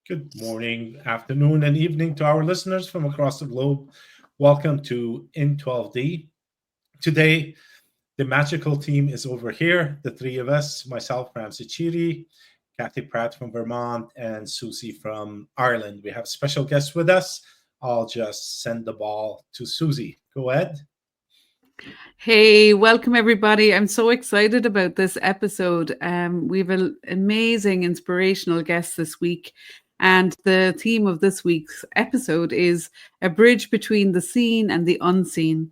Good morning, afternoon, and evening to our listeners from across the globe. Welcome to In 12D. Today, the magical team is over here. The three of us, myself, Ramsey Chiri, Kathy Pratt from Vermont, and Susie from Ireland. We have special guests with us. I'll just send the ball to Susie. Go ahead. Hey, welcome everybody. I'm so excited about this episode. We have an amazing, inspirational guest this week. And the theme of this week's episode is a bridge between the seen and the unseen.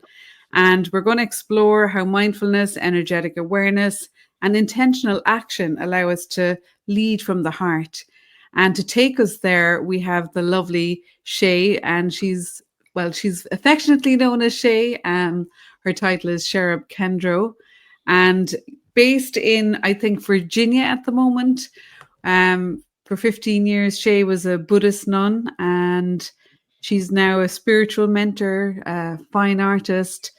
And we're going to explore how mindfulness, energetic awareness, and intentional action allow us to lead from the heart. And to take us there, we have the lovely Shey, and she's affectionately known as Shey. Her title is Sherab Khandro, and based in, I think, Virginia at the moment. For 15 years, Shey was a Buddhist nun, and she's now a spiritual mentor, a fine artist,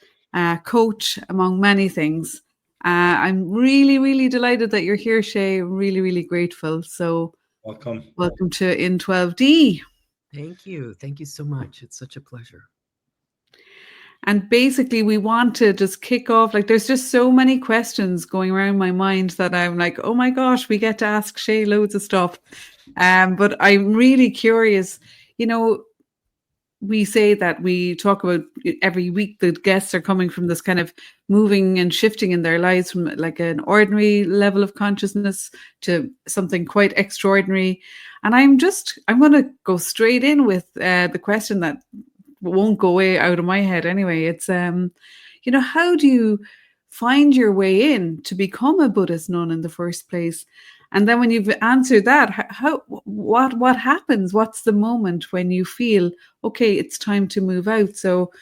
coach, among many things. I'm really, really delighted that you're here, Shey. I'm really, really grateful. So, Welcome. welcome to In 12D. Thank you. Thank you so much. It's such a pleasure. And basically, we want to just kick off. Like, there's just so many questions going around my mind that I'm like, oh my gosh, we get to ask Shey loads of stuff. But I'm really curious. You know, we say that we talk about every week the guests are coming from this kind of moving and shifting in their lives from like an ordinary level of consciousness to something quite extraordinary. And I'm going to go straight in with the question that won't go away out of my head anyway. It's, how do you find your way in to become a Buddhist nun in the first place? And then when you've answered that, what happens? What's the moment when you feel, okay, it's time to move out? So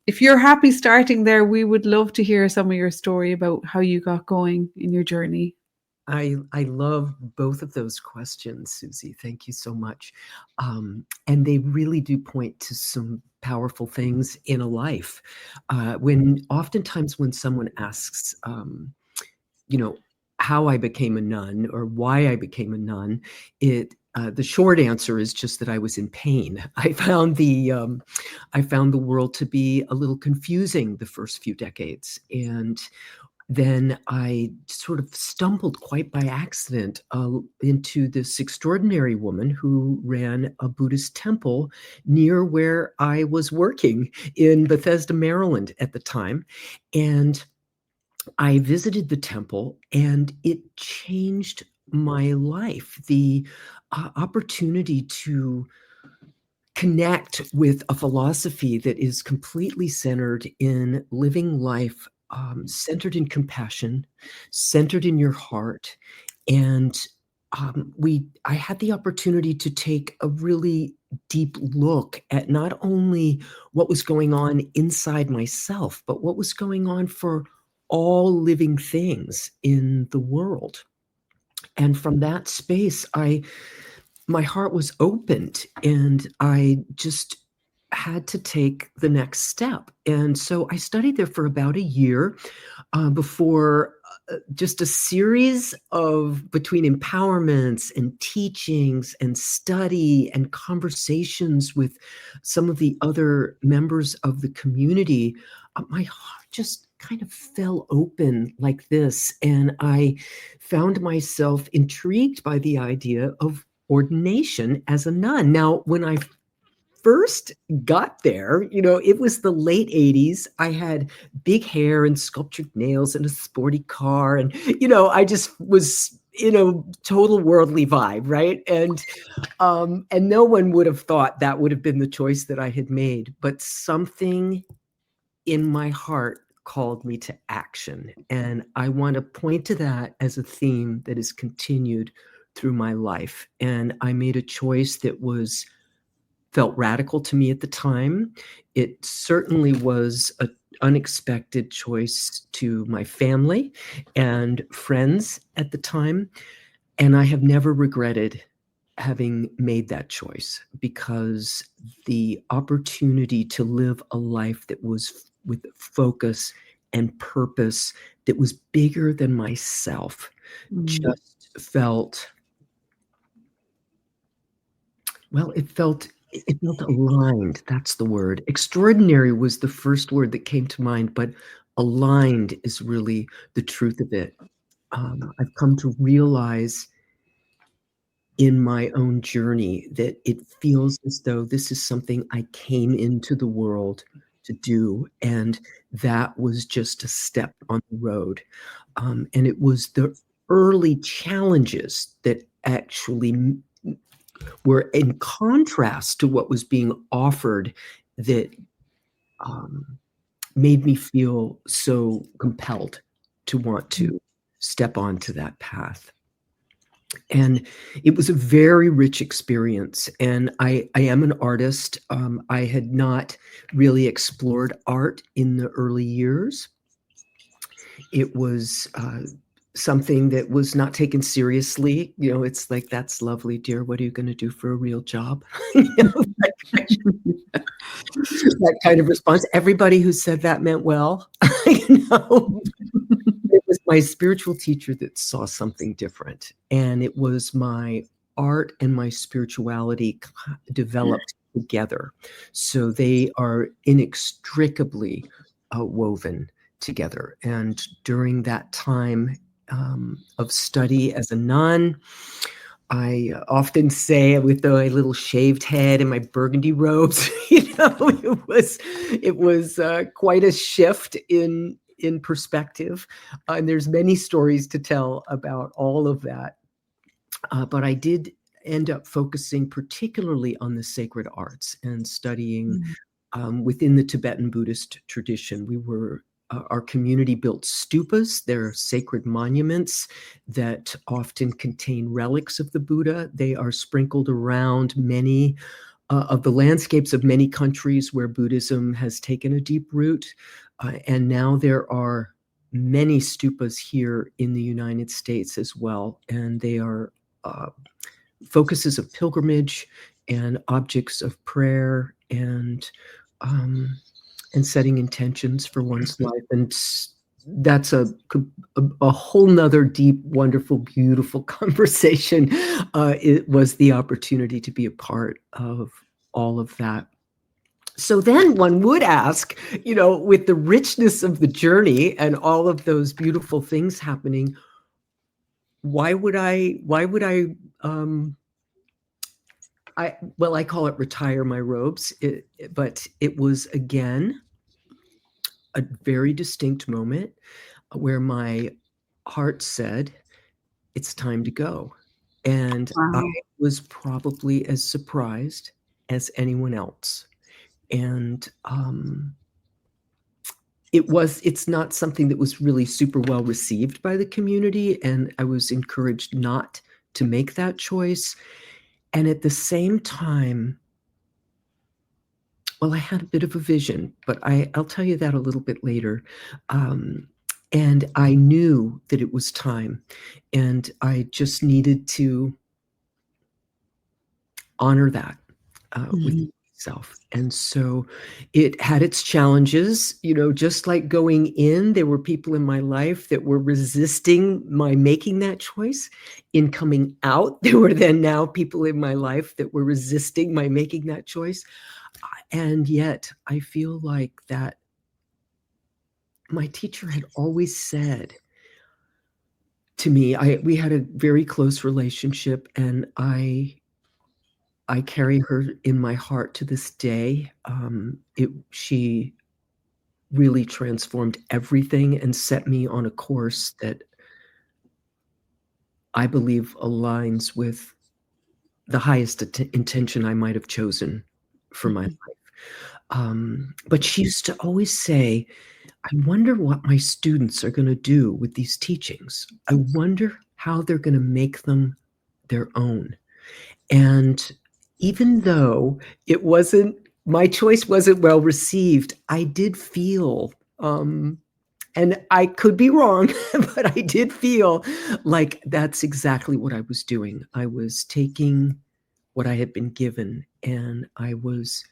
if you're happy starting there, we would love to hear some of your story about how you got going in your journey. I love both of those questions, Susie. Thank you so much. And they really do point to some powerful things in a life. Oftentimes when someone asks, how I became a nun or why I became a nun, the short answer is just that I was in pain. I found the world to be a little confusing the first few decades, and then I sort of stumbled quite by accident into this extraordinary woman who ran a Buddhist temple near where I was working in Bethesda, Maryland at the time. And I visited the temple, and it changed my life. The opportunity to connect with a philosophy that is completely centered in living life, centered in compassion, centered in your heart. And I had the opportunity to take a really deep look at not only what was going on inside myself, but what was going on for all living things in the world. And from that space, my heart was opened, and I just had to take the next step. And so I studied there for about a year before just a series of between empowerments and teachings and study and conversations with some of the other members of the community. My heart just kind of fell open like this. And I found myself intrigued by the idea of ordination as a nun. Now, when I first got there, it was the late 80s. I had big hair and sculptured nails and a sporty car. And, I just was in a total worldly vibe, right? And no one would have thought that would have been the choice that I had made. But something in my heart called me to action. And I want to point to that as a theme that is continued through my life. And I made a choice that felt radical to me at the time. It certainly was an unexpected choice to my family and friends at the time. And I have never regretted having made that choice, because the opportunity to live a life that was with focus and purpose, that was bigger than myself, just felt Well, it felt aligned. That's the word. Extraordinary was the first word that came to mind, but aligned is really the truth of it. I've come to realize in my own journey that it feels as though this is something I came into the world to do, and that was just a step on the road. And it was the early challenges that actually were in contrast to what was being offered that made me feel so compelled to want to step onto that path. And it was a very rich experience. And I am an artist. I had not really explored art in the early years. It was something that was not taken seriously. It's like, that's lovely, dear. What are you going to do for a real job? That kind of response. Everybody who said that meant well. It was my spiritual teacher that saw something different. And it was my art and my spirituality developed together. So they are inextricably woven together. And during that time of study as a nun, I often say, with my little shaved head and my burgundy robes, it was quite a shift in perspective. And there's many stories to tell about all of that. But I did end up focusing particularly on the sacred arts and studying within the Tibetan Buddhist tradition. Our community built stupas. They're sacred monuments that often contain relics of the Buddha. They are sprinkled around many of the landscapes of many countries where Buddhism has taken a deep root. And now there are many stupas here in the United States as well. And they are focuses of pilgrimage and objects of prayer and setting intentions for one's life. And that's a whole nother deep, wonderful, beautiful conversation. It was the opportunity to be a part of all of that. So then one would ask, with the richness of the journey and all of those beautiful things happening, why would I I call it retire my robes, but it was, again, a very distinct moment where my heart said, it's time to go. And Wow. I was probably as surprised as anyone else. And it's not something that was really super well received by the community. And I was encouraged not to make that choice. And at the same time, well, I had a bit of a vision, but I'll tell you that a little bit later. And I knew that it was time, and I just needed to honor that with myself. And so it had its challenges, just like going in, there were people in my life that were resisting my making that choice. In coming out, there were then now people in my life that were resisting my making that choice. And yet I feel like that my teacher had always said to me, we had a very close relationship, and I carry her in my heart to this day. She really transformed everything and set me on a course that I believe aligns with the highest intention I might have chosen for my life. But she used to always say, I wonder what my students are going to do with these teachings. I wonder how they're going to make them their own. And even though my choice wasn't well received, I did feel, and I could be wrong, but I did feel like that's exactly what I was doing. I was taking what I had been given, and I was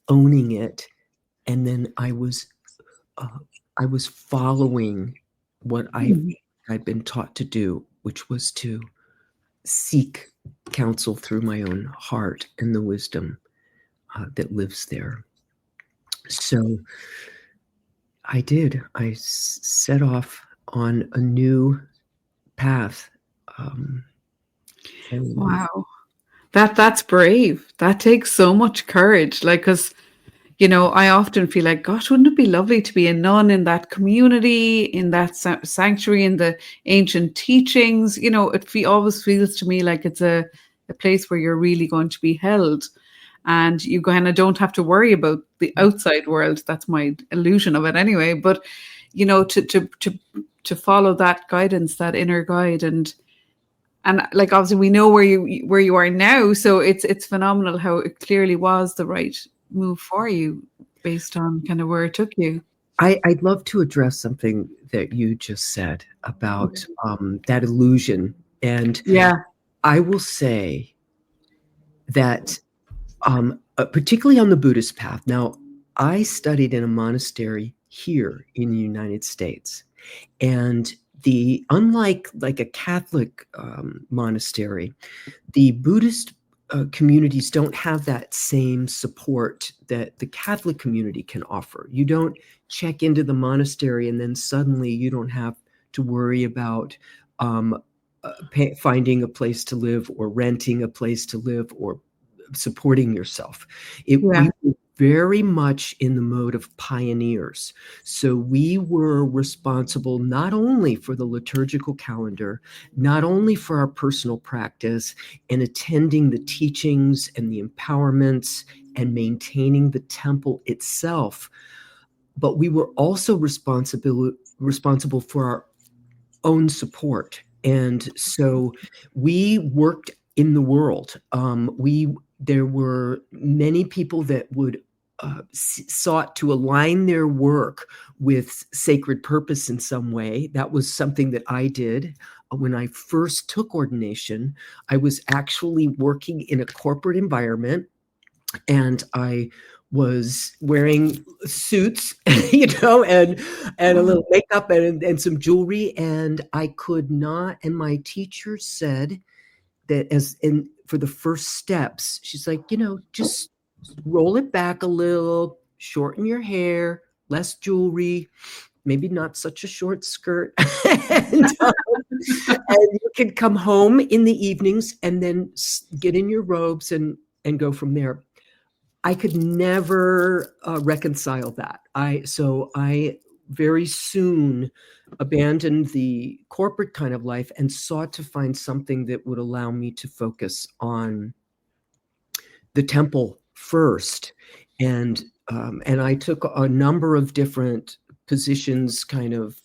owning it. And then I was following what I'd been taught to do, which was to seek counsel through my own heart and the wisdom that lives there. So I did. I set off on a new path. Wow. That's brave. That takes so much courage. Like, because, I often feel like, gosh, wouldn't it be lovely to be a nun in that community, in that sanctuary, in the ancient teachings? It always feels to me like it's a place where you're really going to be held. And you kind of don't have to worry about the outside world. That's my illusion of it anyway. But, to follow that guidance, that inner guide, and like, obviously we know where you are now, so it's phenomenal how it clearly was the right move for you based on kind of where it took you. I'd love to address something that you just said about that illusion. And Yeah. I will say that particularly on the Buddhist path. Now, I studied in a monastery here in the United States, and unlike like a Catholic monastery, the Buddhist communities don't have that same support that the Catholic community can offer. You don't check into the monastery and then suddenly you don't have to worry about finding a place to live or renting a place to live or supporting yourself. We were very much in the mode of pioneers. So we were responsible not only for the liturgical calendar, not only for our personal practice and attending the teachings and the empowerments and maintaining the temple itself, but we were also responsible for our own support. And so we worked in the world. There were many people that would sought to align their work with sacred purpose in some way. That was something that I did. When I first took ordination, I was actually working in a corporate environment, and I was wearing suits, and a little makeup and some jewelry, and I could not. And my teacher said that for the first steps, she's like, just roll it back a little, shorten your hair, less jewelry, maybe not such a short skirt, and you can come home in the evenings and then get in your robes and go from there. I could never reconcile that. So I very soon abandoned the corporate kind of life and sought to find something that would allow me to focus on the temple first. And I took a number of different positions, kind of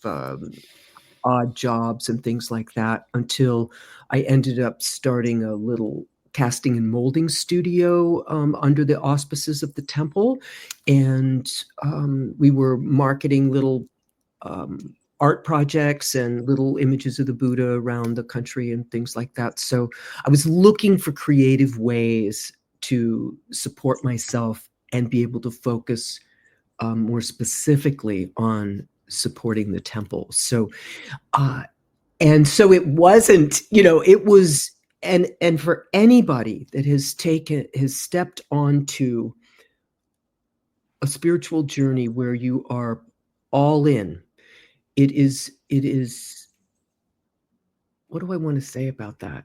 odd jobs and things like that, until I ended up starting a little casting and molding studio under the auspices of the temple. And we were marketing little art projects and little images of the Buddha around the country and things like that. So I was looking for creative ways to support myself and be able to focus more specifically on supporting the temple. So, and so it wasn't, it was, and for anybody that has stepped onto a spiritual journey where you are all in, it is, what do I want to say about that?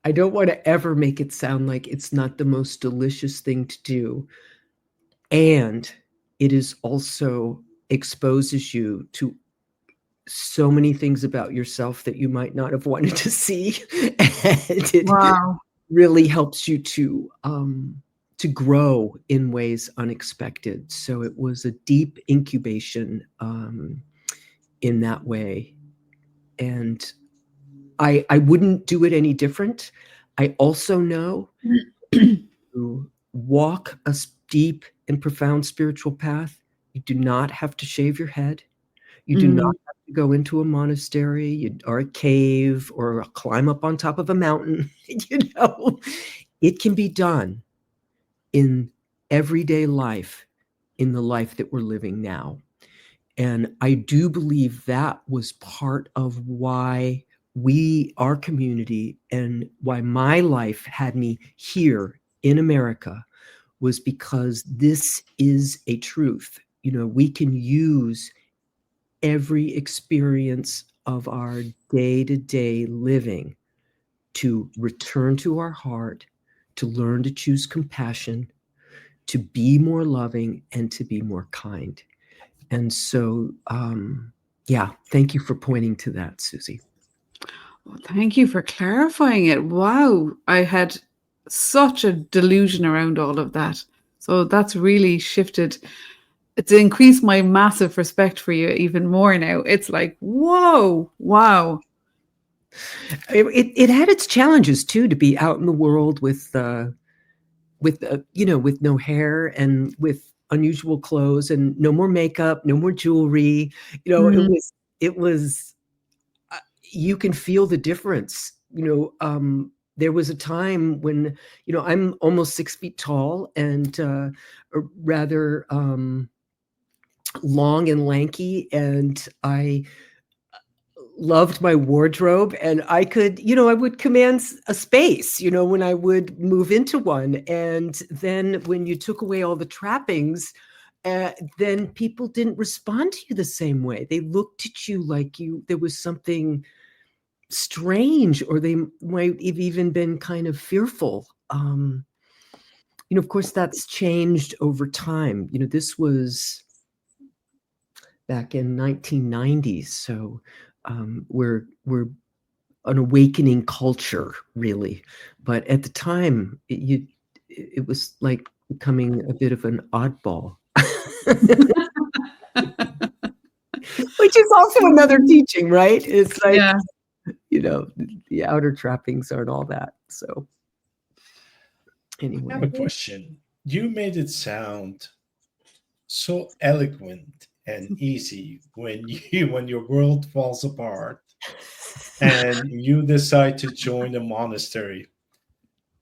I don't want to ever make it sound like it's not the most delicious thing to do. And it is also exposes you to so many things about yourself that you might not have wanted to see. And it really helps you to grow in ways unexpected. So it was a deep incubation in that way. And I wouldn't do it any different. I also know to walk a deep and profound spiritual path, you do not have to shave your head. You do not have to go into a monastery or a cave or climb up on top of a mountain. It can be done in everyday life, in the life that we're living now. And I do believe that was part of why our community, and why my life had me here in America was because this is a truth. We can use every experience of our day-to-day living to return to our heart, to learn to choose compassion, to be more loving, and to be more kind. And so, thank you for pointing to that, Susie. Well, thank you for clarifying it. Wow, I had such a delusion around all of that. So that's really shifted. It's increased my massive respect for you even more now. It's like, whoa, wow. It had its challenges too, to be out in the world with no hair and with unusual clothes and no more makeup, no more jewelry. It was you can feel the difference. There was a time when, I'm almost 6 feet tall and rather long and lanky, and I loved my wardrobe, and I would command a space, when I would move into one. And then when you took away all the trappings, then people didn't respond to you the same way. They looked at you like there was something strange, or they might have even been kind of fearful. Of course, that's changed over time. This was back in 1990s, so we're an awakening culture, really. But at the time, it was like becoming a bit of an oddball. Which is also another teaching, right? It's like, Yeah. The outer trappings aren't all that. So I have anyway. a question. You made it sound so eloquent and easy when your world falls apart and you decide to join a monastery.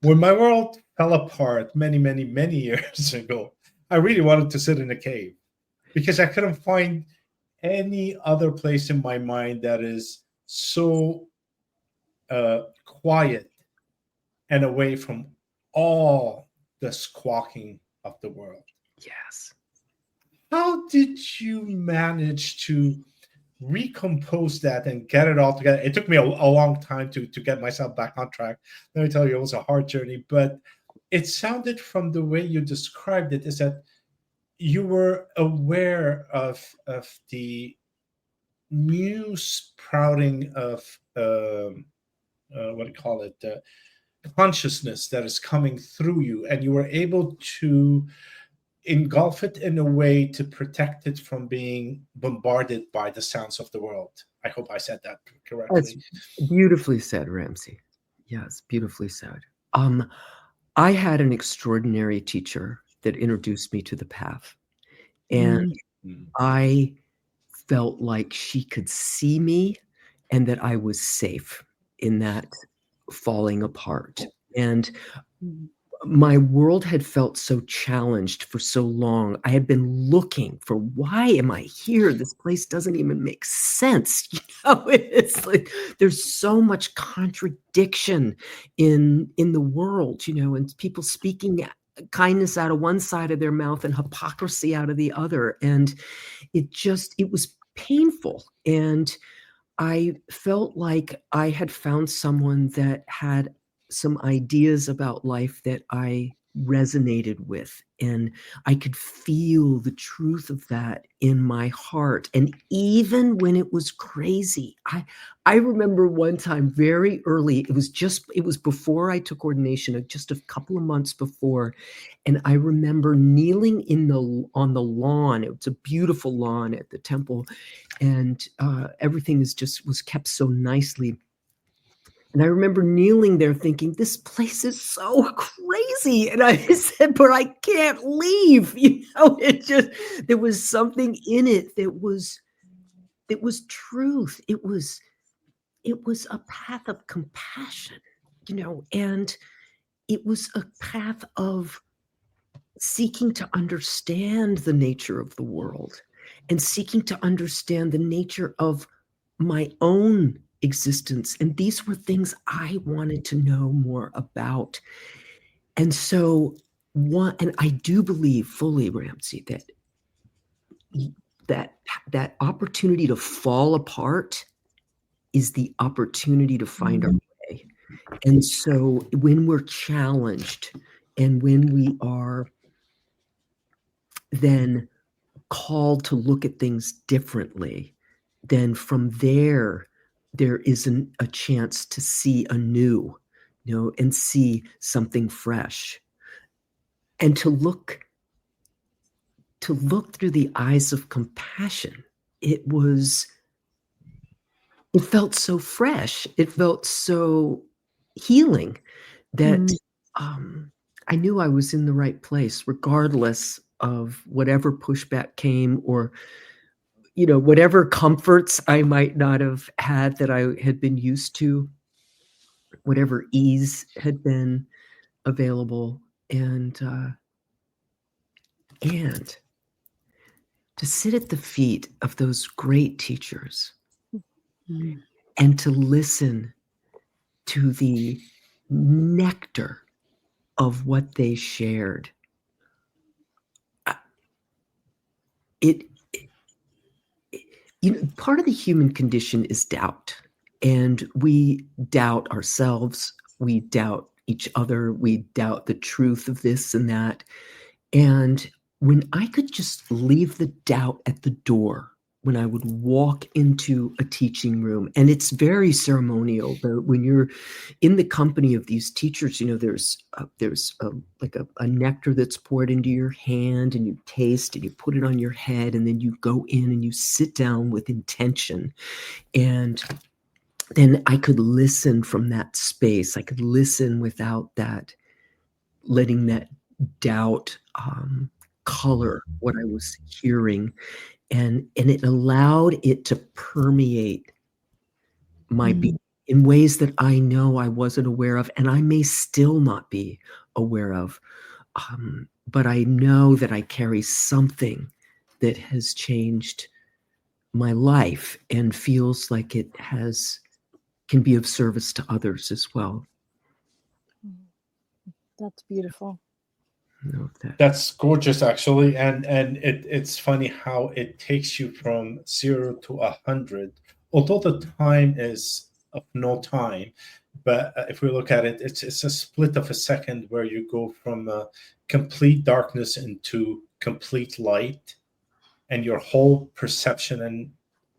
When my world fell apart many, many, many years ago, I really wanted to sit in a cave because I couldn't find any other place in my mind that is so quiet and away from all the squawking of the world. Yes. How did you manage to recompose that and get it all together? It took me a long time to get myself back on track. Let me tell you, it was a hard journey, but it sounded from the way you described it is that you were aware of the new sprouting of what do you call it, consciousness that is coming through you, and you were able to engulf it in a way to protect it from being bombarded by the sounds of the world. I hope I said that correctly. That's beautifully said, Ramsey. Yes, beautifully said. I had an extraordinary teacher that introduced me to the path, and I felt like she could see me and that I was safe in that falling apart. And my world had felt so challenged for so long. I had been looking for, why am I here? This place doesn't even make sense. It's like there's so much contradiction in the world, and people speaking kindness out of one side of their mouth and hypocrisy out of the other. And it was painful. And I felt like I had found someone that had some ideas about life that I resonated with, and I could feel the truth of that in my heart. And even when it was crazy, I remember one time very early, it was before I took ordination, just a couple of months before, and I remember kneeling on the lawn. It was a beautiful lawn at the temple, and everything was kept so nicely. And I remember kneeling there thinking, this place is so crazy. And I said, but I can't leave. There was something in it that was truth. It was a path of compassion, and it was a path of seeking to understand the nature of the world and seeking to understand the nature of my own existence. And these were things I wanted to know more about. And so and I do believe fully, Ramsey, that opportunity to fall apart is the opportunity to find our way. And so when we're challenged and when we are then called to look at things differently, then from there isn't a chance to see anew, and see something fresh, and to look through the eyes of compassion. It felt so fresh. It felt so healing that I knew I was in the right place, regardless of whatever pushback came, or whatever comforts I might not have had that I had been used to, whatever ease had been available, and to sit at the feet of those great teachers and to listen to the nectar of what they shared. Part of the human condition is doubt, and we doubt ourselves, we doubt each other, we doubt the truth of this and that. And when I could just leave the doubt at the door, when I would walk into a teaching room, and it's very ceremonial, but when you're in the company of these teachers, there's like a nectar that's poured into your hand, and you taste and you put it on your head, and then you go in and you sit down with intention. And then I could listen from that space. I could listen without that, letting that doubt color what I was hearing. And it allowed it to permeate my being in ways that I know I wasn't aware of, and I may still not be aware of. But I know that I carry something that has changed my life and feels like it can be of service to others as well. That's beautiful. That's gorgeous, actually, and it's funny how it takes you from 0 to 100. Although the time is of no time, but if we look at it, it's a split of a second where you go from complete darkness into complete light, and your whole perception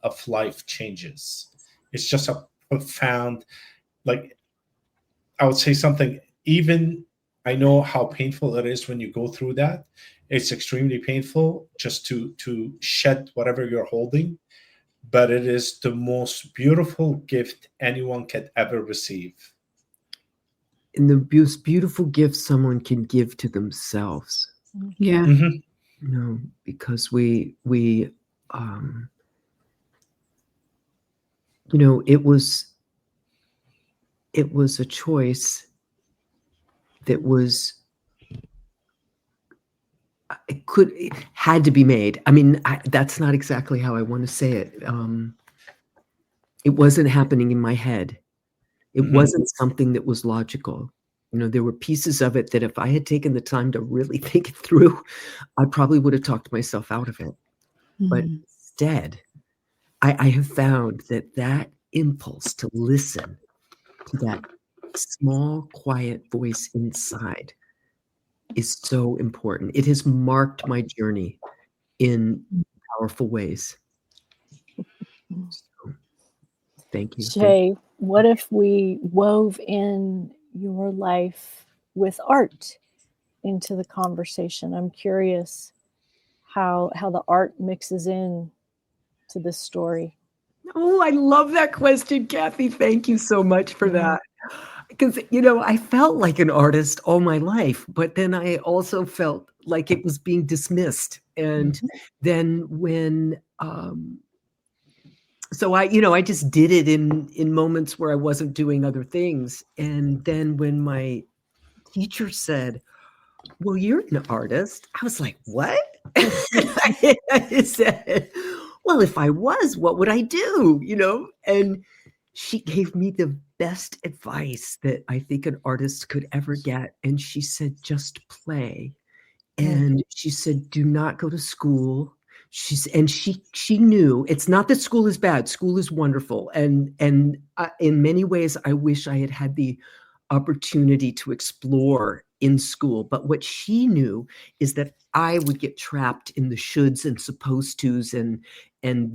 of life changes. It's just a profound, like, I would say something, even I know how painful it is when you go through that. It's extremely painful just to shed whatever you're holding, but it is the most beautiful gift anyone could ever receive. And the most beautiful gift someone can give to themselves. Yeah. Because we it was a choice that it had to be made. I mean, that's not exactly how I want to say it. It wasn't happening in my head. It wasn't something that was logical. There were pieces of it that if I had taken the time to really think it through, I probably would have talked myself out of it. But instead, I have found that impulse to listen to that small, quiet voice inside is so important. It has marked my journey in powerful ways. So, thank you. Shay, what if we wove in your life with art into the conversation? I'm curious how the art mixes in to this story. Oh, I love that question, Kathy. Thank you so much for that. Because, I felt like an artist all my life, but then I also felt like it was being dismissed. And then when, so I just did it in moments where I wasn't doing other things. And then when my teacher said, well, you're an artist, I was like, what? I said, well, if I was, what would I do? And she gave me the best advice that I think an artist could ever get. And she said, just play. And she said, do not go to school. She knew it's not that school is bad. School is wonderful. And in many ways, I wish I had the opportunity to explore in school. But what she knew is that I would get trapped in the shoulds and supposed tos and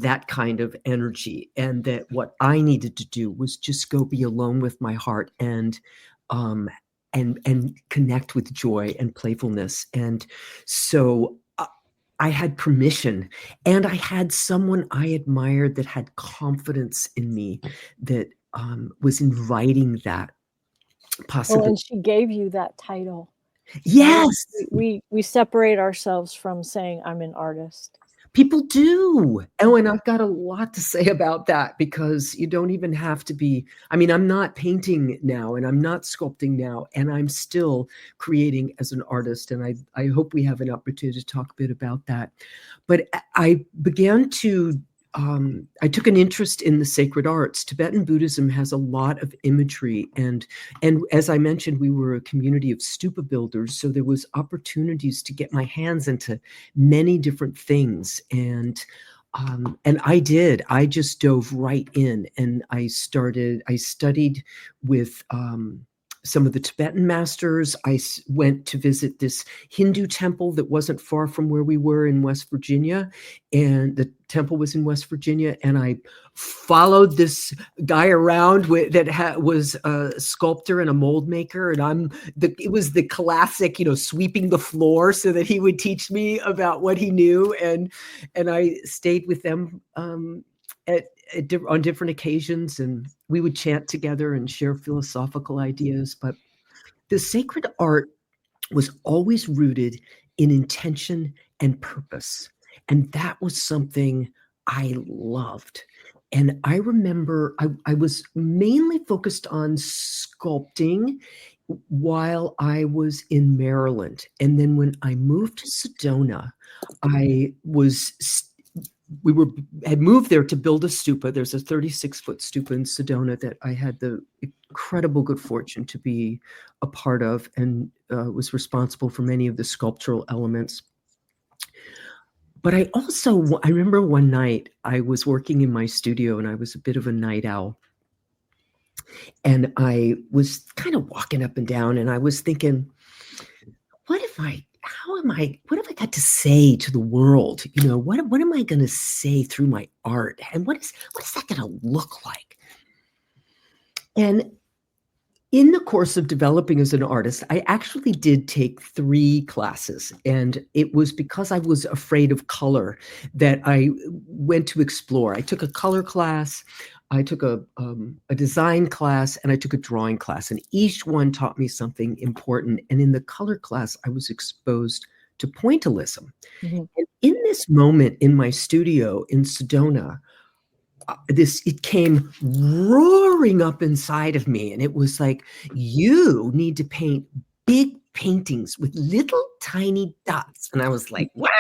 that kind of energy. And that what I needed to do was just go be alone with my heart and connect with joy and playfulness. And so I had permission, and I had someone I admired that had confidence in me, that was inviting that possibility. Well, and she gave you that title. Yes. We separate ourselves from saying I'm an artist. People do. Oh, and I've got a lot to say about that, because you don't even have to be, I mean, I'm not painting now and I'm not sculpting now, and I'm still creating as an artist. And I hope we have an opportunity to talk a bit about that. But I began to, I took an interest in the sacred arts. Tibetan Buddhism has a lot of imagery. And as I mentioned, we were a community of stupa builders. So there was opportunities to get my hands into many different things. And I did. I just dove right in, and I studied with some of the Tibetan masters. I went to visit this Hindu temple that wasn't far from where we were in West Virginia. And the temple was in West Virginia. And I followed this guy around that was a sculptor and a mold maker. And it was the classic, sweeping the floor so that he would teach me about what he knew. And I stayed with them on different occasions, and we would chant together and share philosophical ideas. But the sacred art was always rooted in intention and purpose. And that was something I loved. And I remember I was mainly focused on sculpting while I was in Maryland. And then when I moved to Sedona, we had moved there to build a stupa. There's a 36-foot stupa in Sedona that I had the incredible good fortune to be a part of, and was responsible for many of the sculptural elements. But I remember one night I was working in my studio, and I was a bit of a night owl. And I was kind of walking up and down, and I was thinking, what have I got to say to the world? What am I going to say through my art? And what is that going to look like? And in the course of developing as an artist, I actually did take 3 classes. And it was because I was afraid of color that I went to explore. I took a color class, I took a design class, and I took a drawing class. And each one taught me something important. And in the color class, I was exposed to pointillism. Mm-hmm. And in this moment in my studio in Sedona, it came roaring up inside of me. And it was like, you need to paint big paintings with little tiny dots. And I was like, what?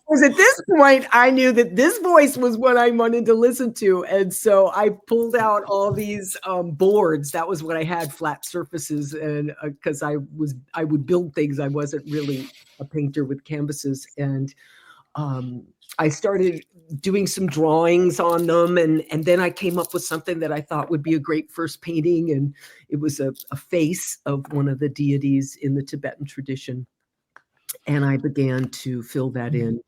Because at this point, I knew that this voice was what I wanted to listen to. And so I pulled out all these boards. That was what I had, flat surfaces. And because I would build things. I wasn't really a painter with canvases. And I started doing some drawings on them. And then I came up with something that I thought would be a great first painting. And it was a face of one of the deities in the Tibetan tradition. And I began to fill that in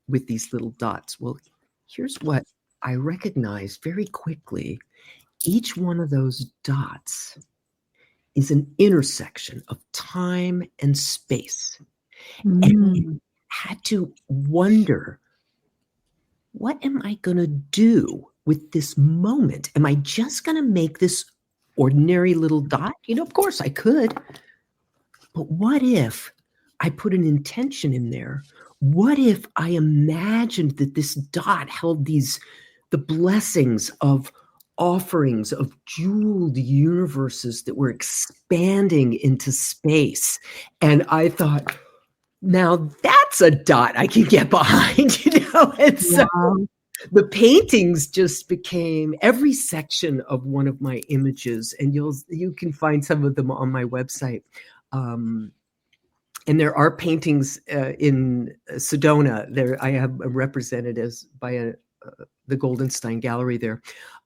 with these little dots. Well, here's what I recognized very quickly. Each one of those dots is an intersection of time and space. And I had to wonder, what am I going to do with this moment? Am I just going to make this ordinary little dot? Of course I could. But what if I put an intention in there? What if I imagined that this dot held the blessings of offerings of jeweled universes that were expanding into space? And I thought, now that's a dot I can get behind, And so the paintings just became every section of one of my images, and you can find some of them on my website. And there are paintings in Sedona. There, I have represented as by the Goldenstein Gallery there.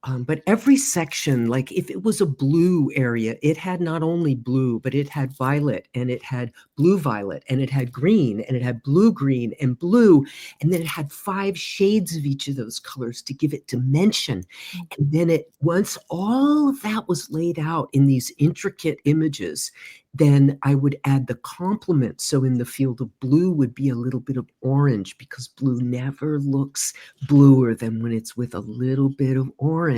But every section, like if it was a blue area, it had not only blue, but it had violet, and it had blue violet, and it had green, and it had blue green and blue. And then it had 5 shades of each of those colors to give it dimension. And then once all of that was laid out in these intricate images, then I would add the complement. So in the field of blue would be a little bit of orange, because blue never looks bluer than when it's with a little bit of orange.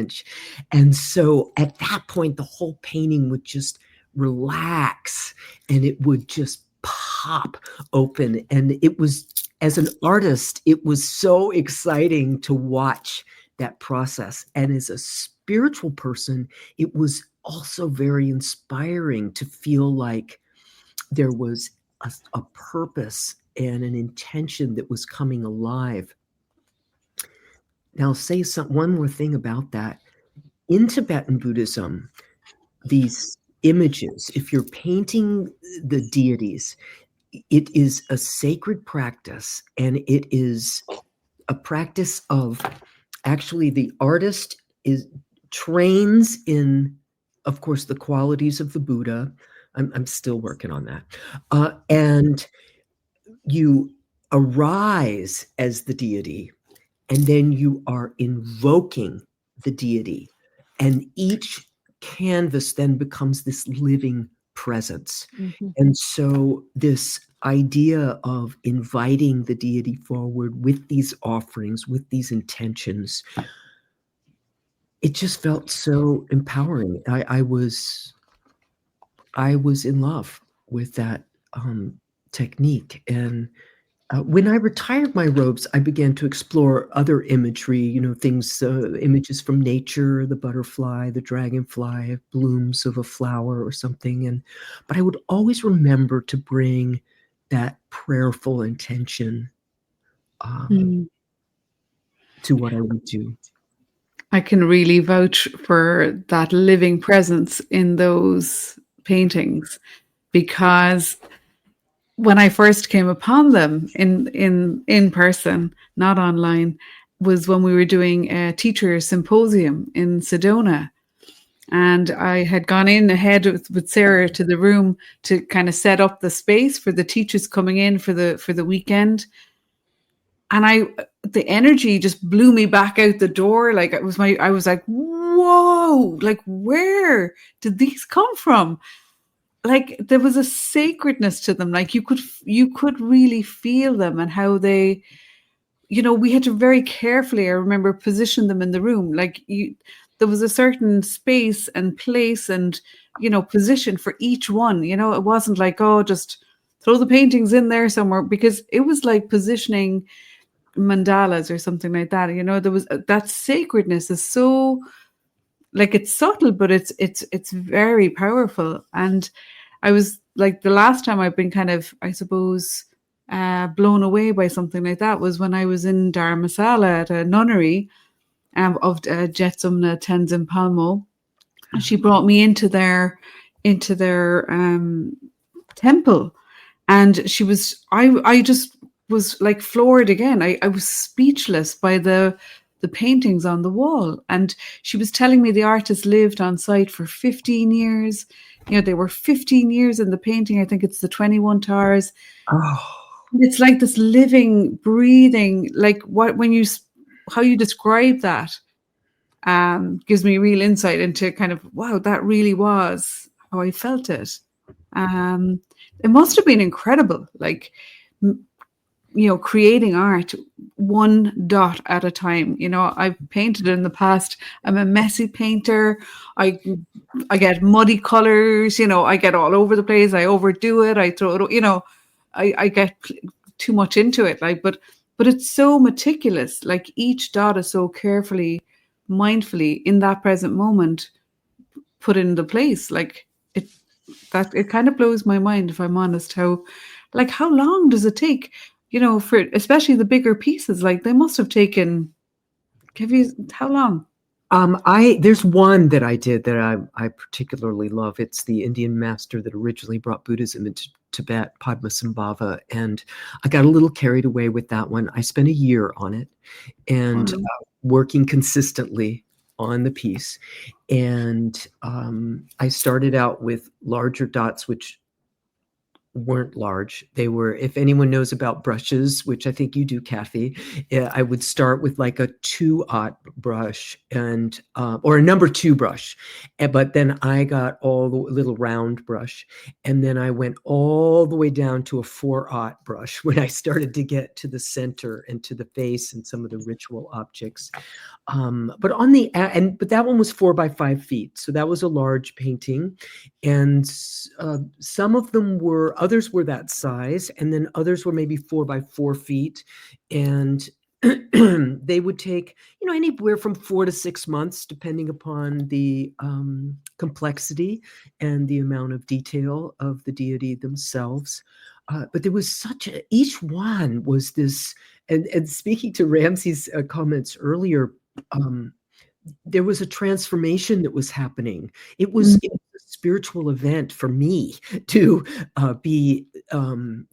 And so at that point, the whole painting would just relax, and it would just pop open. And it was, as an artist, it was so exciting to watch that process. And as a spiritual person, it was also very inspiring to feel like there was a purpose and an intention that was coming alive. Now, I'll say one more thing about that. In Tibetan Buddhism, these images, if you're painting the deities, it is a sacred practice, and it is a practice of, actually, the artist trains in, of course, the qualities of the Buddha. I'm still working on that. And you arise as the deity, and then you are invoking the deity. And each canvas then becomes this living presence. Mm-hmm. And so this idea of inviting the deity forward with these offerings, with these intentions, it just felt so empowering. I was in love with that technique. And when I retired my robes, I began to explore other imagery, things, images from nature, the butterfly, the dragonfly, blooms of a flower or something. But I would always remember to bring that prayerful intention to what I would do. I can really vouch for that living presence in those paintings, because when I first came upon them in person, not online, was when we were doing a teacher symposium in Sedona. And I had gone in ahead with Sarah to the room to kind of set up the space for the teachers coming in for the weekend. And the energy just blew me back out the door. Like I was like, whoa, like where did these come from? Like there was a sacredness to them. Like you could really feel them, and how they, we had to very carefully, I remember, position them in the room. Like there was a certain space and place and, position for each one. It wasn't like, oh, just throw the paintings in there somewhere, because it was like positioning mandalas or something like that. There was that sacredness is so, like, it's subtle, but it's very powerful. And I was like, the last time I've been kind of, I suppose, blown away by something like that was when I was in Dharamsala at a nunnery of Jetsumna Tenzin Palmo. And she brought me into their temple, and she was, I just was like floored again. I was speechless by the paintings on the wall. And she was telling me the artist lived on site for 15 years. They were 15 years in the painting. I think it's the 21 Towers. Oh. It's like this living, breathing, like how you describe that gives me real insight into kind of, wow, that really was how I felt it. It must have been incredible. Like, creating art one dot at a time. I've painted in the past. I'm a messy painter. I get muddy colors, I get all over the place. I overdo it. I throw it, I get too much into it. Like, but it's so meticulous. Like each dot is so carefully, mindfully in that present moment put into place. Like it kind of blows my mind, if I'm honest, how long does it take? For especially the bigger pieces, like they must have taken How long? There's one that I did that I particularly love. It's the Indian master that originally brought Buddhism into Tibet, Padmasambhava, and I got a little carried away with that one. I spent a year on it and working consistently on the piece. And I started out with larger dots, which weren't large. They were, if anyone knows about brushes, which I think you do, Kathy, I would start with like a 2-aught brush and or a number 2 brush, but then I got all the little round brush, and then I went all the way down to a 4-aught brush when I started to get to the center and to the face and some of the ritual objects. But on the but that one was 4 by 5 feet, so that was a large painting, and some of them were, others were that size, and then others were maybe 4 by 4 feet, and they would take, anywhere from 4 to 6 months, depending upon the complexity and the amount of detail of the deity themselves. But there was each one was this, and speaking to Ramsey's comments earlier, there was a transformation that was happening. It was a spiritual event for me to be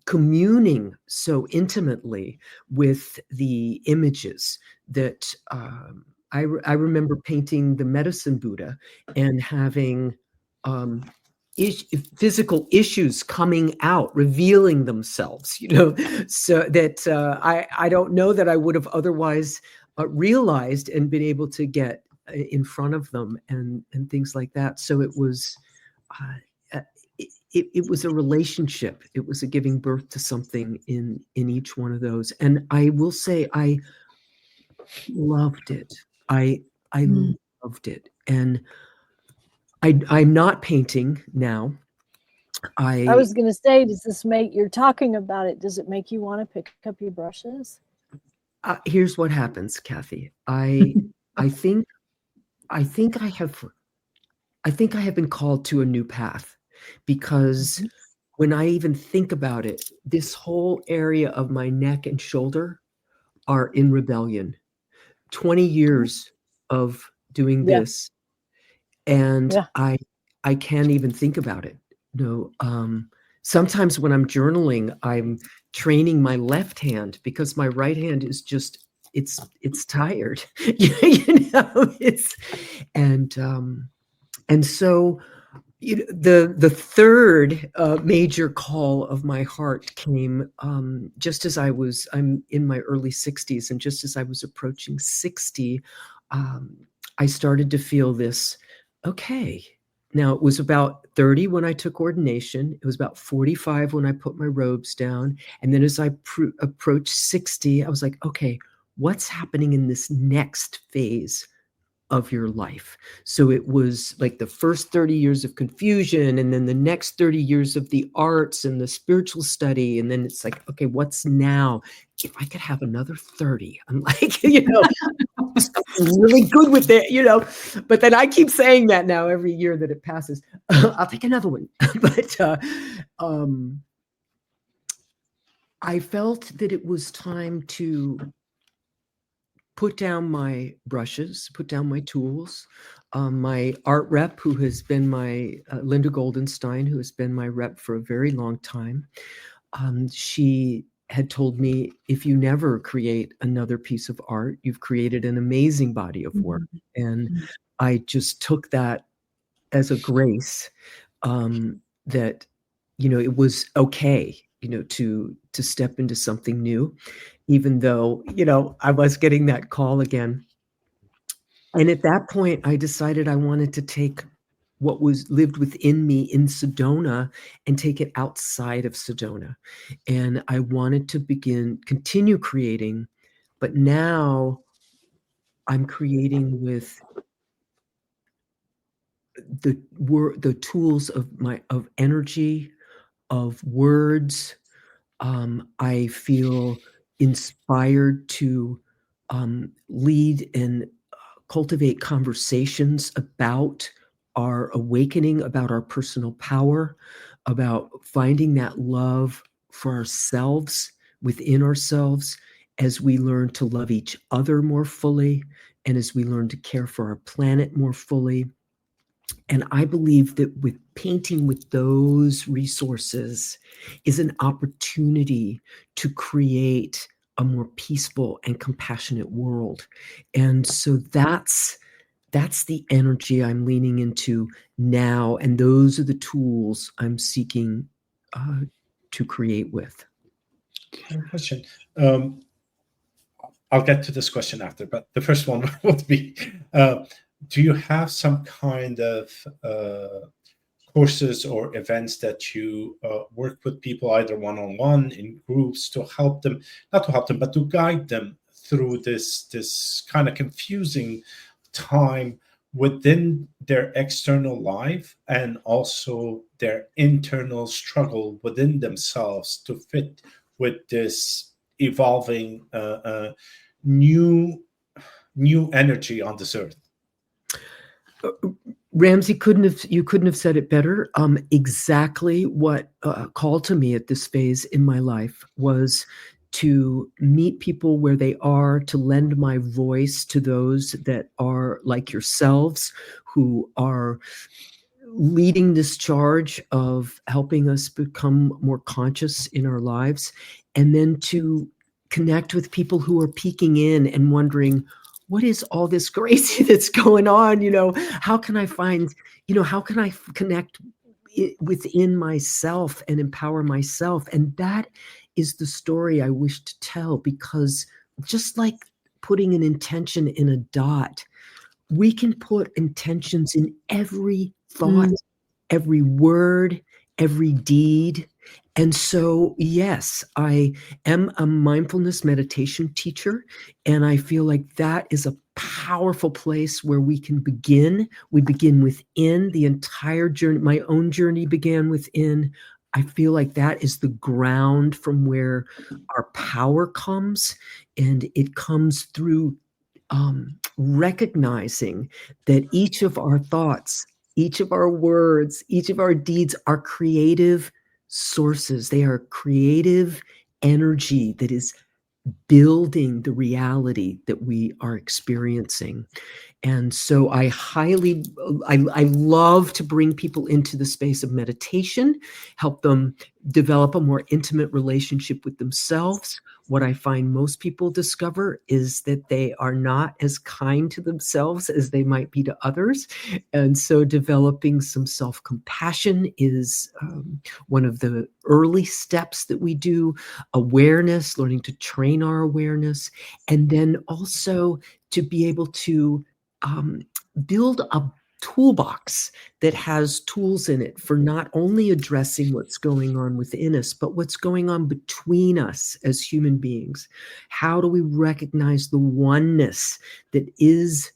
communing so intimately with the images that I remember painting the medicine Buddha and having physical issues coming out, revealing themselves, so that I don't know that I would have otherwise realized and been able to get in front of them and things like that. So it was it was a relationship. It was a giving birth to something in each one of those. And I will say I loved it. I loved it. And I'm not painting now. I was going to say, you're talking about it, does it make you want to pick up your brushes? Here's what happens, Kathy. I think I have been called to a new path, because when I even think about it, this whole area of my neck and shoulder are in rebellion. 20 years of doing this, and I can't even think about it. No. Sometimes when I'm journaling, I'm training my left hand because my right hand is just it's tired. And so the third major call of my heart came just as I'm in my early 60s, and just as I was approaching 60, I started to feel this. Okay. Now, it was about 30 when I took ordination. It was about 45 when I put my robes down. And then as I approached 60, I was like, okay, what's happening in this next phase of your life? So it was like the first 30 years of confusion, and then the next 30 years of the arts and the spiritual study. And then it's like, okay, what's now? If I could have another 30, I'm like, really good with it, but then I keep saying that now every year that it passes. I'll take another one. But I felt that it was time to put down my brushes, put down my tools. My art rep, who has been Linda Goldenstein, who has been my rep for a very long time, she had told me, if you never create another piece of art, you've created an amazing body of work. And I just took that as a grace, that, it was okay, to step into something new, even though, I was getting that call again. And at that point, I decided I wanted to take what was lived within me in Sedona and take it outside of Sedona. And I wanted to continue creating, but now I'm creating with the tools of energy, of words. I feel inspired to lead and cultivate conversations about our awakening, about our personal power, about finding that love for ourselves, within ourselves, as we learn to love each other more fully, and as we learn to care for our planet more fully. And I believe that with painting with those resources is an opportunity to create a more peaceful and compassionate world. And so that's the energy I'm leaning into now. And those are the tools I'm seeking to create with. Question. I'll get to this question after, but the first one would be, do you have some kind of courses or events that you work with people either one-on-one, in groups, to help them, not to help them, but to guide them through this kind of confusing time within their external life and also their internal struggle within themselves to fit with this evolving new energy on this earth? Ramsey, you couldn't have said it better. Exactly what called to me at this phase in my life was to meet people where they are, to lend my voice to those that are like yourselves, who are leading this charge of helping us become more conscious in our lives, and then to connect with people who are peeking in and wondering, what is all this crazy that's going on? How can I find, how can I connect within myself and empower myself? And that is the story I wish to tell, because just like putting an intention in a dot, we can put intentions in every thought, every word, every deed. And so, yes, I am a mindfulness meditation teacher, and I feel like that is a powerful place where we can begin. We begin within. The entire journey, my own journey began within. I feel like that is the ground from where our power comes, and it comes through recognizing that each of our thoughts, each of our words, each of our deeds are creative sources. They are creative energy that is building the reality that we are experiencing. And so I love to bring people into the space of meditation, help them develop a more intimate relationship with themselves. What I find most people discover is that they are not as kind to themselves as they might be to others. And so developing some self-compassion is one of the early steps that we do. Awareness, learning to train our awareness, and then also to be able to build a toolbox that has tools in it for not only addressing what's going on within us, but what's going on between us as human beings. How do we recognize the oneness that is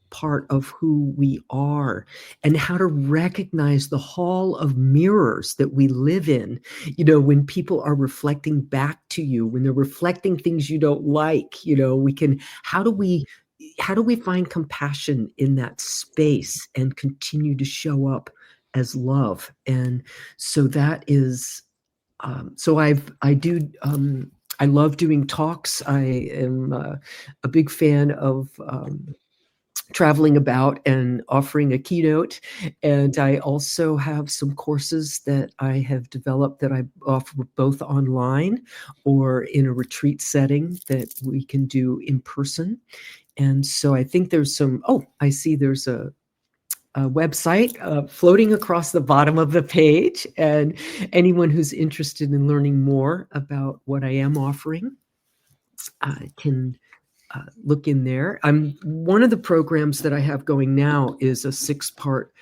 part of who we are, and how to recognize the hall of mirrors that we live in? When people are reflecting back to you, when they're reflecting things you don't like, how do we find compassion in that space and continue to show up as love? And so that is, I love doing talks. I am a big fan of traveling about and offering a keynote. And I also have some courses that I have developed that I offer both online or in a retreat setting that we can do in person. And so I think there's I see there's a website floating across the bottom of the page. And anyone who's interested in learning more about what I am offering can look in there. One of the programs that I have going now is a 6-part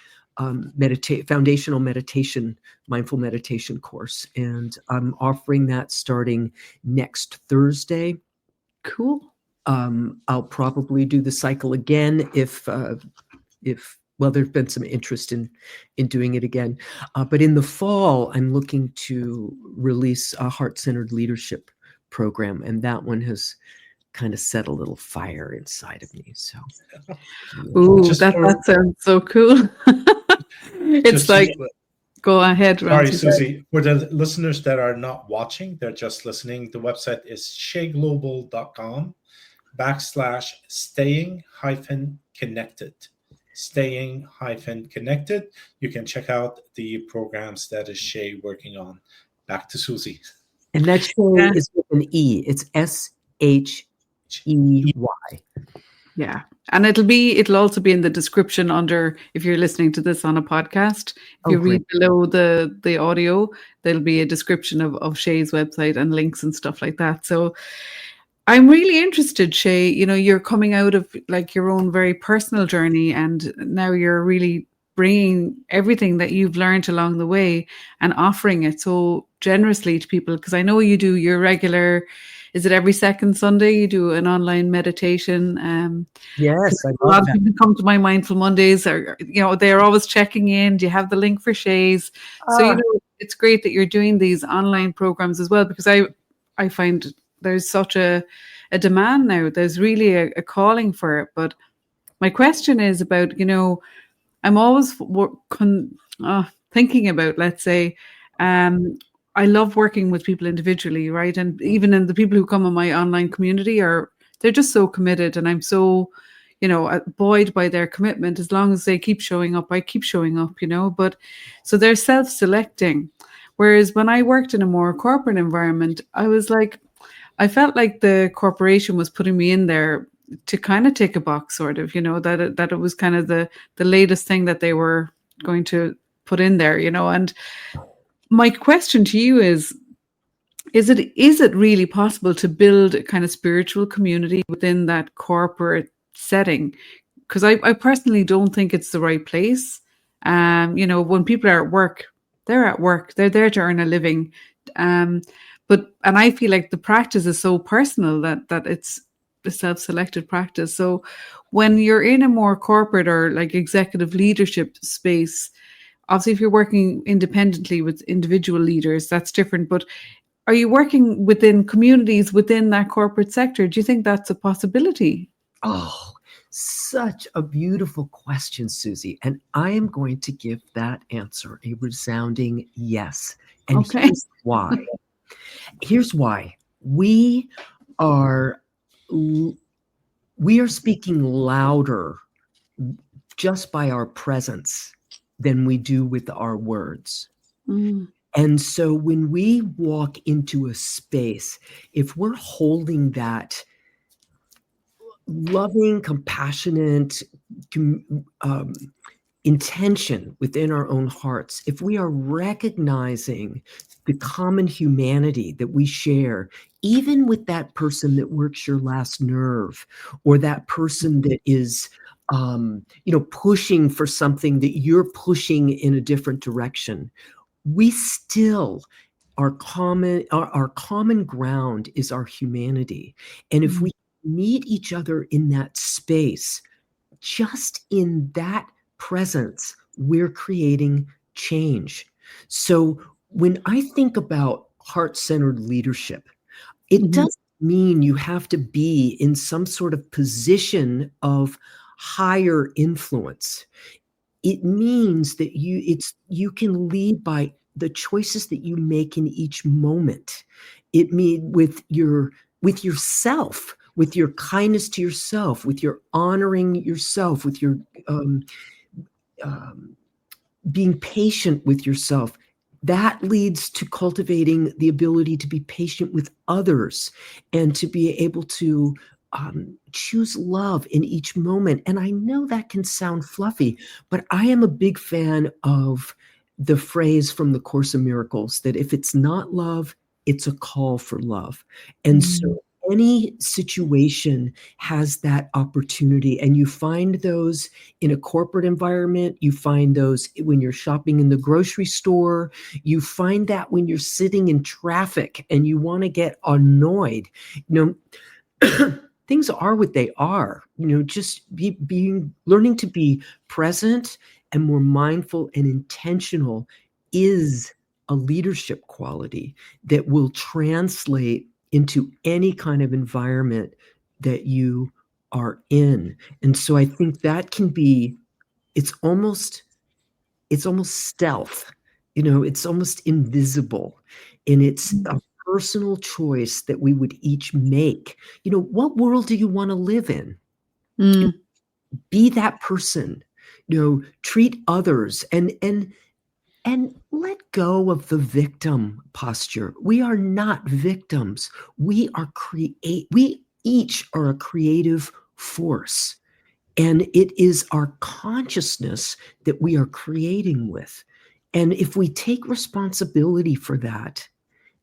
foundational meditation, mindful meditation course. And I'm offering that starting next Thursday. Cool. I'll probably do the cycle again if there's been some interest in doing it again. But in the fall, I'm looking to release a heart-centered leadership program, and that one has kind of set a little fire inside of me. So, that sounds so cool. It's like, go ahead, sorry, Ramsey. Susie. For the listeners that are not watching, they're just listening, the website is shayglobal.com. /staying-connected. Staying-connected. You can check out the programs that is Shey working on. Back to Susie. And that Shey is with an E. It's SHEY. Yeah. And it'll also be in the description under, if you're listening to this on a podcast, if you read below the audio, there'll be a description of Shey's website and links and stuff like that. So I'm really interested, Shey, you're coming out of like your own very personal journey, and now you're really bringing everything that you've learned along the way and offering it so generously to people. Because I know you do your regular, is it every second Sunday you do an online meditation? Yes, I a love lot of that. people come to my Mindful Mondays, or they're always checking in. Do you have the link for Shey's? So it's great that you're doing these online programs as well, because I find there's such a demand now. There's really a calling for it. But my question is about, I'm always thinking about, let's say, I love working with people individually, right? And even in the people who come in my online community they're just so committed, and I'm so, buoyed by their commitment. As long as they keep showing up, I keep showing up, but so they're self-selecting. Whereas when I worked in a more corporate environment, I felt like the corporation was putting me in there to kind of tick a box, sort of, that it was kind of the latest thing that they were going to put in there, and my question to you is it really possible to build a kind of spiritual community within that corporate setting? Because I personally don't think it's the right place. When people are at work, they're at work, they're there to earn a living. And I feel like the practice is so personal that it's a self-selected practice. So when you're in a more corporate or like executive leadership space, obviously if you're working independently with individual leaders, that's different. But are you working within communities within that corporate sector? Do you think that's a possibility? Oh, such a beautiful question, Susie. And I am going to give that answer a resounding yes. And Okay. Here's why. Here's why. We are speaking louder just by our presence than we do with our words. Mm. And so when we walk into a space, if we're holding that loving, compassionate intention within our own hearts, if we are recognizing the common humanity that we share, even with that person that works your last nerve, or that person that is pushing for something that you're pushing in a different direction, we still, our common ground is our humanity. And if we meet each other in that space, just in that presence, we're creating change. So when I think about heart-centered leadership, it doesn't mean you have to be in some sort of position of higher influence. It means that you can lead by the choices that you make in each moment. It means with yourself, with your kindness to yourself, with your honoring yourself, with your being patient with yourself. That leads to cultivating the ability to be patient with others and to be able to choose love in each moment. And I know that can sound fluffy, but I am a big fan of the phrase from the Course in Miracles that if it's not love, it's a call for love. And so any situation has that opportunity, and you find those in a corporate environment. You find those when you're shopping in the grocery store. You find that when you're sitting in traffic and you want to get annoyed. Things are what they are. Just learning to be present and more mindful and intentional is a leadership quality that will translate into any kind of environment that you are in. And so I think that can be, it's almost stealth, it's almost invisible. And it's a personal choice that we would each make. What world do you want to live in? Mm. Be that person. Treat others and let go of the victim posture. We are not victims. We each are a creative force. And it is our consciousness that we are creating with. And if we take responsibility for that,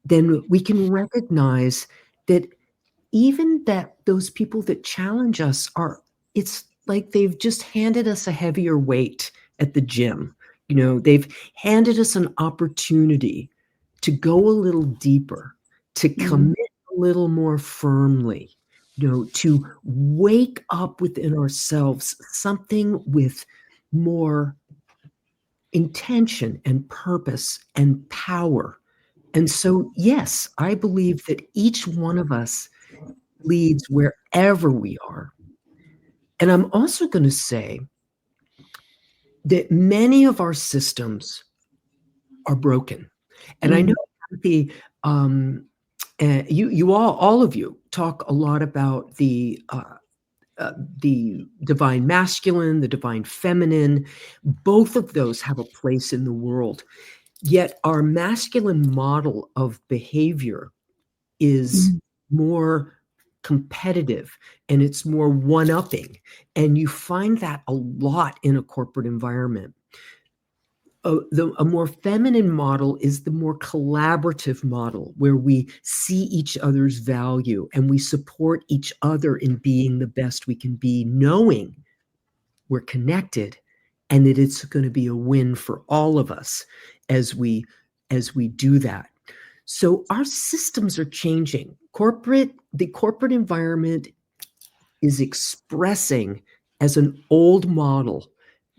then we can recognize that even that those people that challenge us it's like they've just handed us a heavier weight at the gym. They've handed us an opportunity to go a little deeper, to commit a little more firmly, to wake up within ourselves something with more intention and purpose and power. And so, yes, I believe that each one of us leads wherever we are. And I'm also going to say that many of our systems are broken. And I know all of you talk a lot about the divine masculine, the divine feminine. Both of those have a place in the world. Yet our masculine model of behavior is more competitive and it's more one-upping. And you find that a lot in a corporate environment. A more feminine model is the more collaborative model where we see each other's value and we support each other in being the best we can be, knowing we're connected and that it's going to be a win for all of us as we do that. So our systems are changing. The corporate environment is expressing as an old model.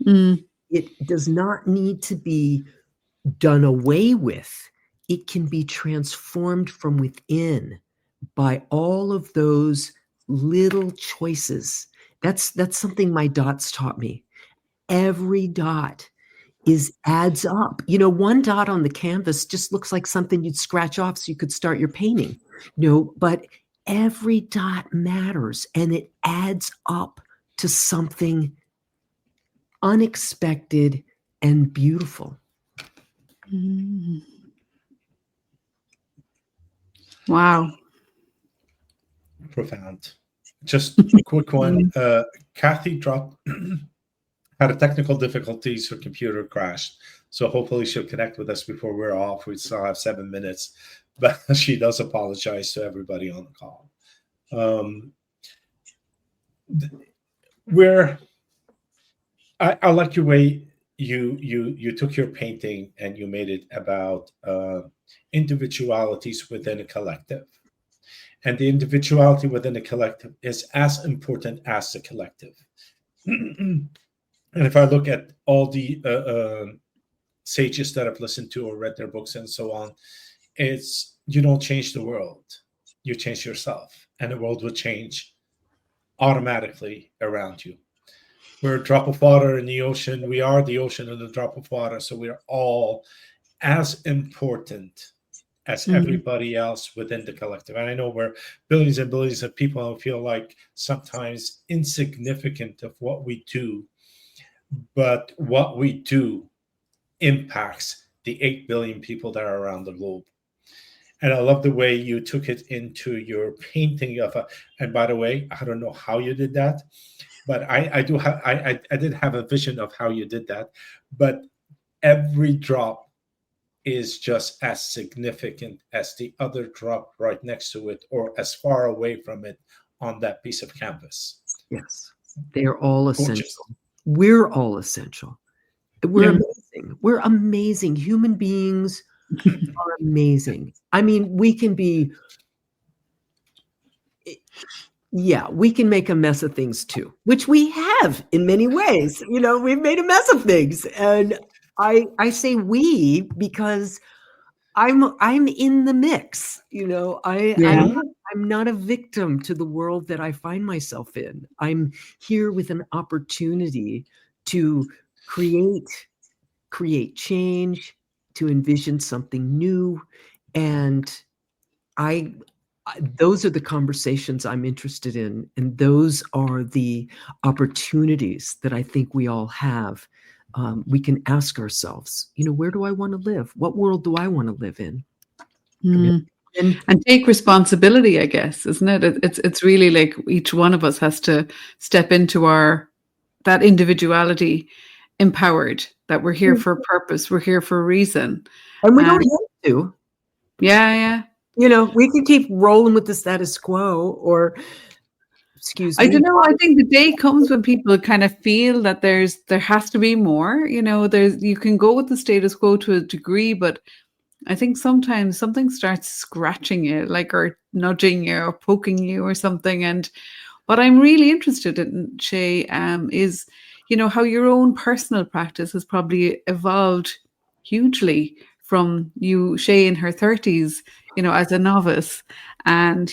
It does not need to be done away with. It can be transformed from within by all of those little choices. That's something my dots taught me. Every dot adds up. One dot on the canvas just looks like something you'd scratch off so you could start your painting. But every dot matters and it adds up to something unexpected and beautiful. Wow. Profound. Just a quick one. Kathy had a technical difficulties. Her computer crashed. So hopefully she'll connect with us before we're off. We still have 7 minutes, but she does apologize to everybody on the call. I like your way you took your painting and you made it about individualities within a collective. And the individuality within a collective is as important as the collective. And if I look at all the sages that I've listened to or read their books and so on, it's you don't change the world, you change yourself, and the world will change automatically around you. We're a drop of water in the ocean. We are the ocean and the drop of water. So we're all as important as everybody else within the collective. And I know we're billions and billions of people who feel like sometimes insignificant of what we do, but what we do impacts the 8 billion people that are around the globe. And I love the way you took it into your painting of and by the way, I don't know how you did that, but I did have a vision of how you did that. But every drop is just as significant as the other drop right next to it or as far away from it on that piece of canvas. Yes, they are all essential. We're all essential. We're amazing. We're amazing. Human beings are amazing. I mean, we can be, we can make a mess of things too, which we have in many ways. We've made a mess of things. And I say we because I'm in the mix. I'm not a victim to the world that I find myself in. I'm here with an opportunity to create change, to envision something new, and those are the conversations I'm interested in, and those are the opportunities that I think we all have. We can ask ourselves, where do I want to live? What world do I want to live in? And take responsibility, I guess, isn't it? It's really like each one of us has to step into that individuality, empowered, that we're here for a purpose, we're here for a reason. And we don't have to. Yeah. We can keep rolling with the status quo, or excuse me. I don't know. I think the day comes when people kind of feel that there has to be more. You can go with the status quo to a degree, but I think sometimes something starts scratching you, or nudging you or poking you or something. And what I'm really interested in, Shay, is, how your own personal practice has probably evolved hugely from you, Shay, in her 30s, as a novice, and,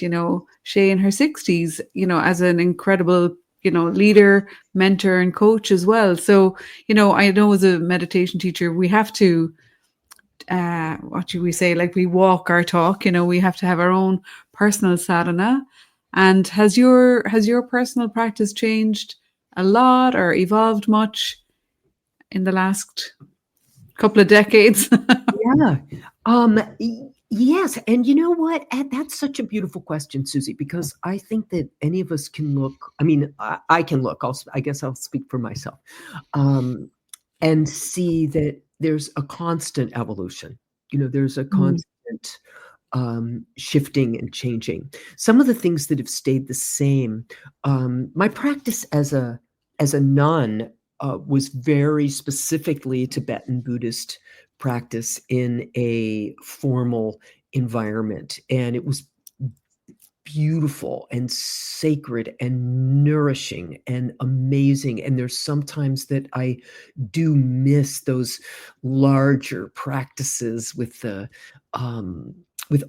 Shay in her 60s, as an incredible, leader, mentor, and coach as well. So, I know as a meditation teacher, we have to, what should we say? We walk our talk, we have to have our own personal sadhana. And has your personal practice changed a lot or evolved much in the last couple of decades? Yeah. Yes. And you know what? That's such a beautiful question, Susie, because I think that any of us can look, I can look, I guess I'll speak for myself, and see that there's a constant evolution. There's a constant shifting and changing. Some of the things that have stayed the same. My practice as a nun was very specifically Tibetan Buddhist practice in a formal environment, and it was beautiful and sacred and nourishing and amazing. And there's sometimes that I do miss those larger practices with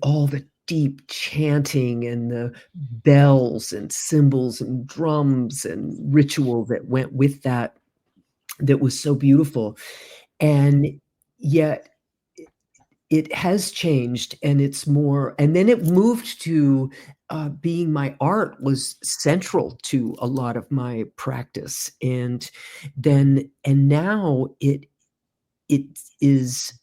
all the deep chanting and the bells and cymbals and drums and ritual that went with that was so beautiful. And yet it has changed, and it's more, and then it moved to being my art was central to a lot of my practice. And now it is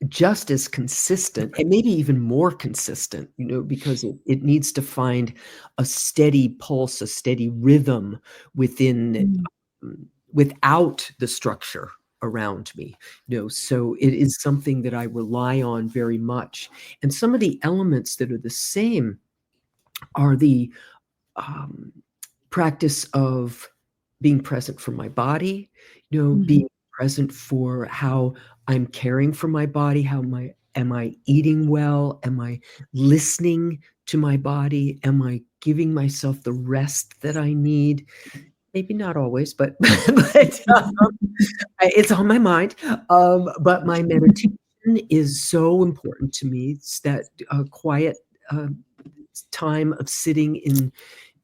just as consistent, and maybe even more consistent, because it needs to find a steady pulse, a steady rhythm within, without the structure around me. So it is something that I rely on very much. And some of the elements that are the same are the practice of being present for my body, being present for how I'm caring for my body, am I eating well? Am I listening to my body? Am I giving myself the rest that I need? Maybe not always, but it's on my mind. But my meditation is so important to me. It's that quiet time of sitting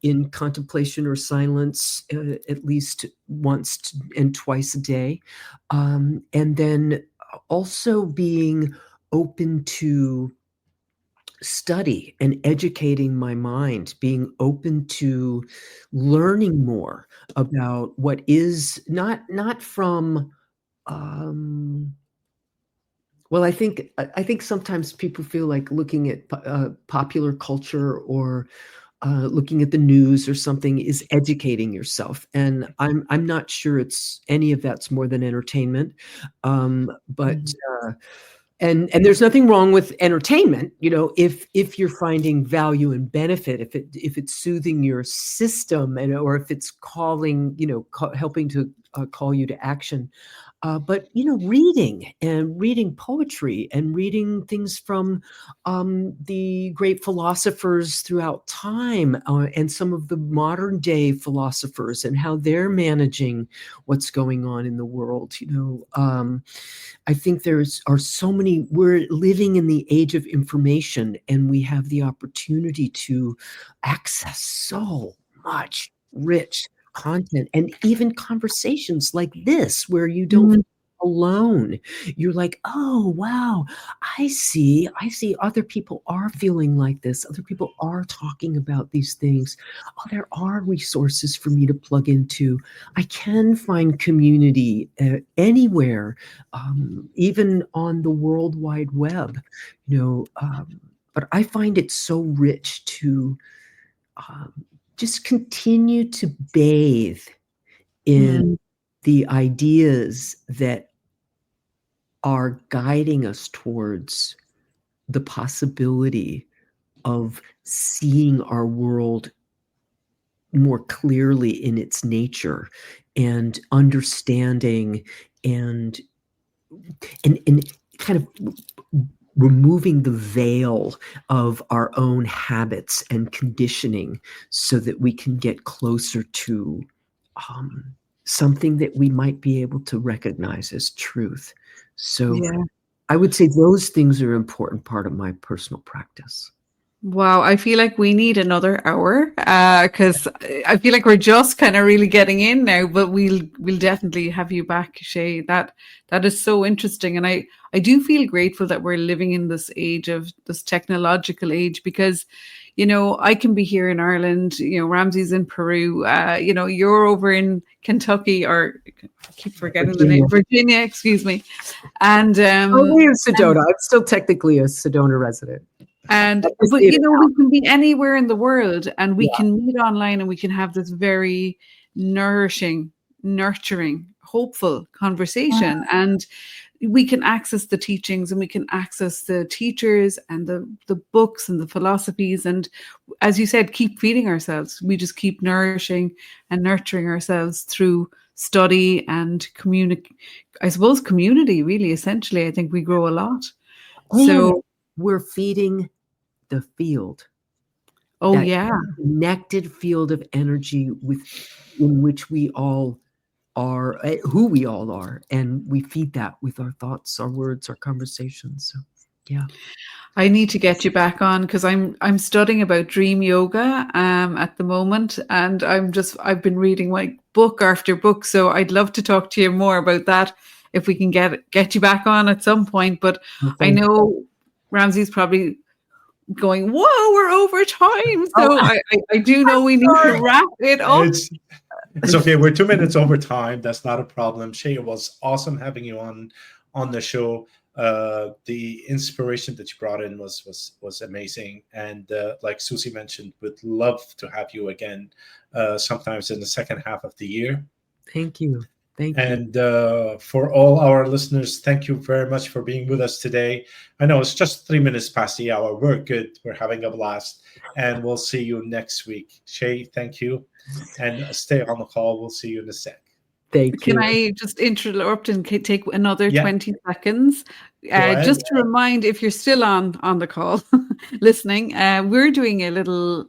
in contemplation or silence at least once and twice a day. And then also being open to study and educating my mind, being open to learning more about what is not from well, I think sometimes people feel like looking at popular culture or looking at the news or something is educating yourself, and I'm not sure it's any of that's more than entertainment. But and there's nothing wrong with entertainment, if you're finding value and benefit, if it's soothing your system, or if it's calling, helping to call you to action. But reading poetry and reading things from the great philosophers throughout time, and some of the modern day philosophers and how they're managing what's going on in the world. I think are so many. We're living in the age of information, and we have the opportunity to access so much rich content, and even conversations like this, where you don't feel alone. You're like, oh, wow, I see other people are feeling like this. Other people are talking about these things. Oh, there are resources for me to plug into. I can find community anywhere, even on the World Wide Web, but I find it so rich to just continue to bathe in the ideas that are guiding us towards the possibility of seeing our world more clearly in its nature and understanding and kind of removing the veil of our own habits and conditioning so that we can get closer to something that we might be able to recognize as truth. So I would say those things are an important part of my personal practice. Wow, I feel like we need another hour because I feel like we're just kind of really getting in now, but we'll definitely have you back, Shay. That is so interesting. And I do feel grateful that we're living in this age of this technological age because, I can be here in Ireland, Ramsey's in Peru, you're over in Kentucky, or I keep forgetting the name, Virginia, excuse me. And we're in Sedona. I'm still technically a Sedona resident. But we can be anywhere in the world and we can meet online and we can have this very nourishing, nurturing, hopeful conversation. And we can access the teachings and we can access the teachers and the books and the philosophies. And as you said, keep feeding ourselves. We just keep nourishing and nurturing ourselves through study and community, really, essentially. I think we grow a lot. So we're feeding the field. Oh, connected field of energy in which we all are, who we all are, and we feed that with our thoughts, our words, our conversations. So, yeah. I need to get you back on because I'm studying about dream yoga at the moment, and I've been reading like book after book. So I'd love to talk to you more about that if we can get you back on at some point. But I know Ramsey's probably going, whoa, we're over time. So I do know we need to wrap it up. It's okay. We're 2 minutes over time. That's not a problem. Shay, it was awesome having you on the show. The inspiration that you brought in was amazing. And like Susie mentioned, would love to have you again sometimes in the second half of the year. Thank you. And for all our listeners, thank you very much for being with us today. I know it's just 3 minutes past the hour. We're good. We're having a blast. And we'll see you next week. Shay, thank you. And stay on the call. We'll see you in a sec. Thank you. Can I just interrupt and take another 20 seconds? Just to remind, if you're still on the call listening, we're doing a little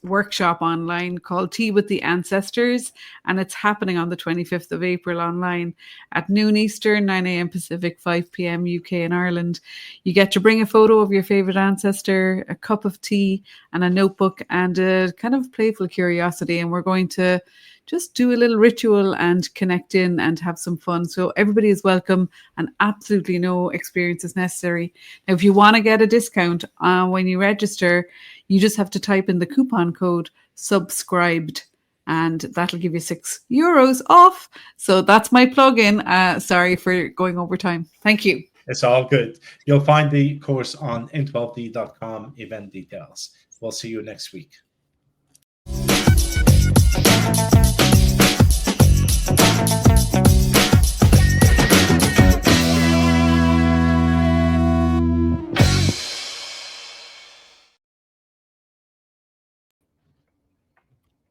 workshop online called Tea with the Ancestors, and it's happening on the 25th of April online at noon Eastern, 9 a.m. Pacific, 5 p.m. UK and Ireland. You get to bring a photo of your favorite ancestor, a cup of tea and a notebook and a kind of playful curiosity, and we're going to just do a little ritual and connect in and have some fun. So everybody is welcome and absolutely no experience is necessary. Now, if you want to get a discount when you register, you just have to type in the coupon code subscribed and that'll give you €6 off. So that's my plug-in. Sorry for going over time. Thank you. It's all good. You'll find the course on in12d.com event details. We'll see you next week.